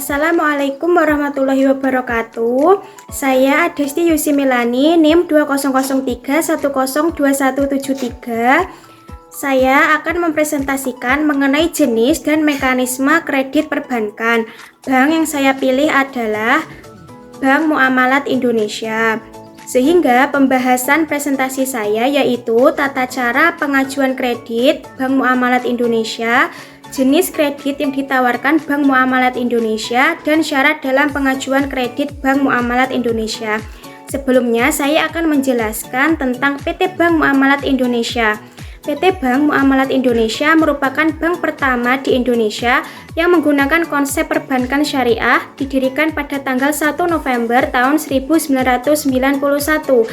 Assalamualaikum warahmatullahi wabarakatuh. Saya Adesti Yusi Milani, NIM 2003102173. Saya akan mempresentasikan mengenai jenis dan mekanisme kredit perbankan. Bank yang saya pilih adalah Bank Muamalat Indonesia. Sehingga pembahasan presentasi saya yaitu tata cara pengajuan kredit Bank Muamalat Indonesia, jenis kredit yang ditawarkan Bank Muamalat Indonesia, dan syarat dalam pengajuan kredit Bank Muamalat Indonesia. Sebelumnya saya akan menjelaskan tentang PT Bank Muamalat Indonesia. PT Bank Muamalat Indonesia merupakan bank pertama di Indonesia yang menggunakan konsep perbankan syariah, didirikan pada tanggal 1 November tahun 1991.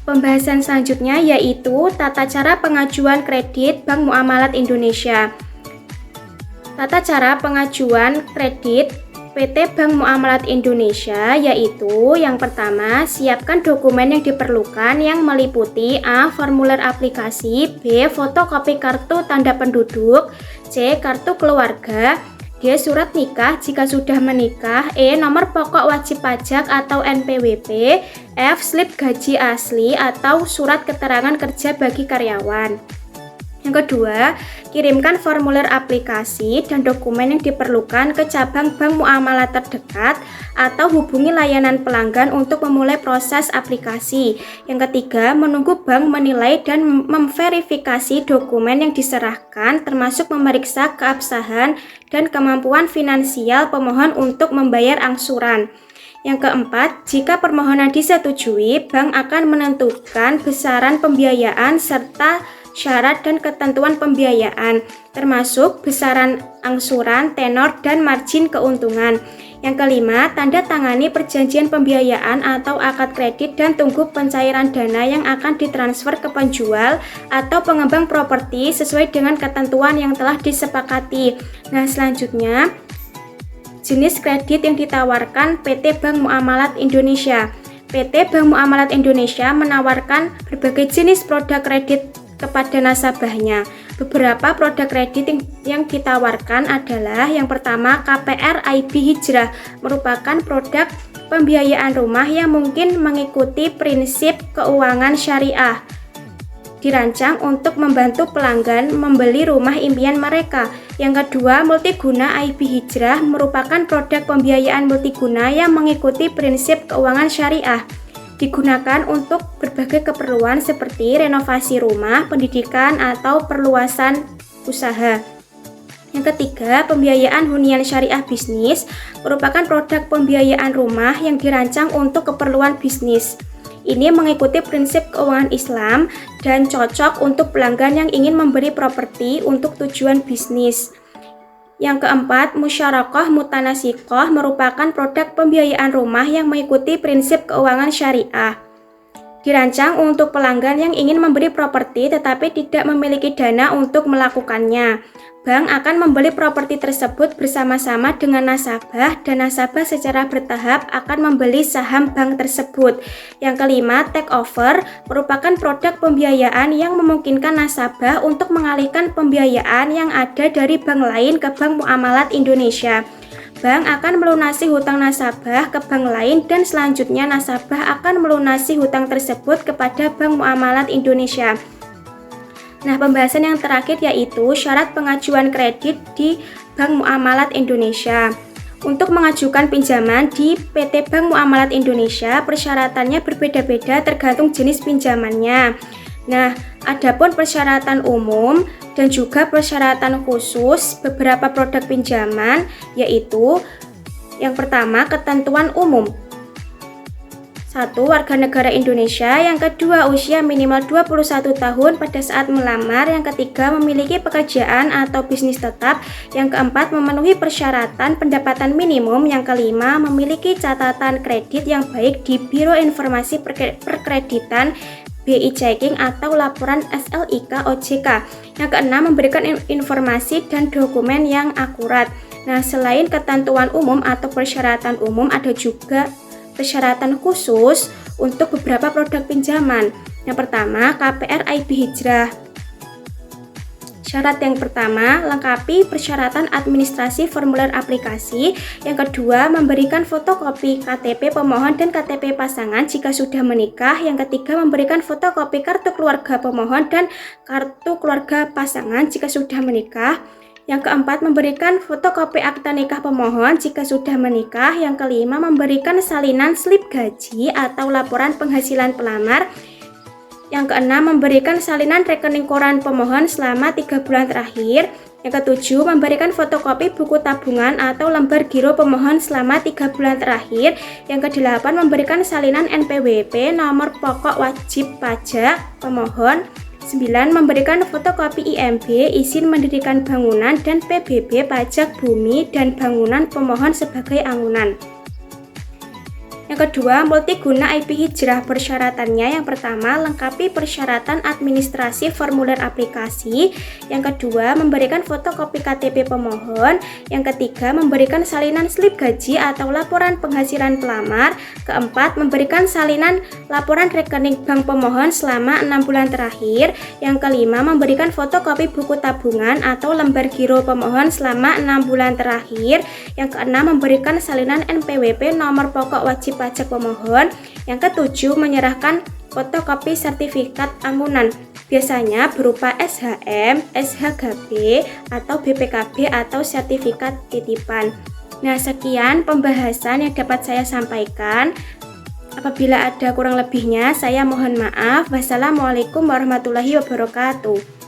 Pembahasan selanjutnya yaitu tata cara pengajuan kredit Bank Muamalat Indonesia. Tata cara pengajuan kredit PT Bank Muamalat Indonesia yaitu yang pertama, siapkan dokumen yang diperlukan yang meliputi A. Formulir aplikasi, B. Fotokopi kartu tanda penduduk, C. Kartu keluarga, D. Surat nikah jika sudah menikah, E. Nomor pokok wajib pajak atau NPWP, F. Slip gaji asli atau surat keterangan kerja bagi karyawan. Yang kedua, kirimkan formulir aplikasi dan dokumen yang diperlukan ke cabang bank muamalat terdekat atau hubungi layanan pelanggan untuk memulai proses aplikasi. Yang ketiga, menunggu bank menilai dan memverifikasi dokumen yang diserahkan, termasuk memeriksa keabsahan dan kemampuan finansial pemohon untuk membayar angsuran. Yang keempat, jika permohonan disetujui, bank akan menentukan besaran pembiayaan serta syarat dan ketentuan pembiayaan, termasuk besaran angsuran, tenor, dan margin keuntungan. Yang kelima, tanda tangani perjanjian pembiayaan atau akad kredit dan tunggu pencairan dana yang akan ditransfer ke penjual atau pengembang properti sesuai dengan ketentuan yang telah disepakati. Nah, selanjutnya, jenis kredit yang ditawarkan PT Bank Muamalat Indonesia. PT Bank Muamalat Indonesia menawarkan berbagai jenis produk kredit kepada nasabahnya. Beberapa produk kredit yang ditawarkan adalah yang pertama, KPR IB Hijrah, merupakan produk pembiayaan rumah yang mungkin mengikuti prinsip keuangan syariah. Dirancang untuk membantu pelanggan membeli rumah impian mereka. Yang kedua, Multiguna IB Hijrah merupakan produk pembiayaan multiguna yang mengikuti prinsip keuangan syariah. Digunakan untuk berbagai keperluan seperti renovasi rumah, pendidikan, atau perluasan usaha. Yang ketiga, pembiayaan hunian syariah bisnis merupakan produk pembiayaan rumah yang dirancang untuk keperluan bisnis. Ini mengikuti prinsip keuangan Islam dan cocok untuk pelanggan yang ingin memberi properti untuk tujuan bisnis. Yang keempat, Musyarakah Mutanasikoh merupakan produk pembiayaan rumah yang mengikuti prinsip keuangan syariah. Dirancang untuk pelanggan yang ingin memberi properti tetapi tidak memiliki dana untuk melakukannya. Bank akan membeli properti tersebut bersama-sama dengan nasabah dan nasabah secara bertahap akan membeli saham bank tersebut. Yang kelima, take over merupakan produk pembiayaan yang memungkinkan nasabah untuk mengalihkan pembiayaan yang ada dari bank lain ke Bank Muamalat Indonesia. Bank akan melunasi hutang nasabah ke bank lain dan selanjutnya nasabah akan melunasi hutang tersebut kepada Bank Muamalat Indonesia. Nah, pembahasan yang terakhir yaitu syarat pengajuan kredit di Bank Muamalat Indonesia. Untuk mengajukan pinjaman di PT Bank Muamalat Indonesia, persyaratannya berbeda-beda tergantung jenis pinjamannya. Nah, adapun persyaratan umum dan juga persyaratan khusus beberapa produk pinjaman yaitu yang pertama, ketentuan umum. 1. Warga negara Indonesia. Yang kedua, usia minimal 21 tahun pada saat melamar. Yang ketiga, memiliki pekerjaan atau bisnis tetap. Yang keempat, memenuhi persyaratan pendapatan minimum. Yang kelima, memiliki catatan kredit yang baik di Biro Informasi Perkreditan BI Checking atau laporan SLIK OJK. Yang keenam, memberikan informasi dan dokumen yang akurat. Nah, selain ketentuan umum atau persyaratan umum, ada juga persyaratan khusus untuk beberapa produk pinjaman. Yang pertama, KPR IB Hijrah. Syarat yang pertama, lengkapi persyaratan administrasi formulir aplikasi. Yang kedua, memberikan fotokopi KTP pemohon dan KTP pasangan jika sudah menikah. Yang ketiga, memberikan fotokopi kartu keluarga pemohon dan kartu keluarga pasangan jika sudah menikah. Yang keempat, memberikan fotokopi akta nikah pemohon jika sudah menikah. Yang kelima, memberikan salinan slip gaji atau laporan penghasilan pelamar. Yang keenam, memberikan salinan rekening koran pemohon selama 3 bulan terakhir. Yang ketujuh, memberikan fotokopi buku tabungan atau lembar giro pemohon selama 3 bulan terakhir. Yang kedelapan, memberikan salinan NPWP nomor pokok wajib pajak pemohon. 9. Memberikan fotokopi IMB, izin mendirikan bangunan, dan PBB pajak bumi dan bangunan pemohon sebagai anggunan. Yang kedua, multiguna IP hijrah. Persyaratannya yang pertama, lengkapi persyaratan administrasi formulir aplikasi. Yang kedua, memberikan fotokopi KTP pemohon. Yang ketiga, memberikan salinan slip gaji atau laporan penghasilan pelamar. Keempat, memberikan salinan laporan rekening bank pemohon selama 6 bulan terakhir. Yang kelima, memberikan fotokopi buku tabungan atau lembar giro pemohon selama 6 bulan terakhir. Yang keenam, memberikan salinan NPWP nomor pokok wajib pajak pemohon. Yang ketujuh, menyerahkan fotokopi sertifikat anggunan, biasanya berupa SHM, SHGB, atau BPKB atau sertifikat titipan. Nah, sekian pembahasan yang dapat saya sampaikan. Apabila ada kurang lebihnya, saya mohon maaf. Wassalamualaikum warahmatullahi wabarakatuh.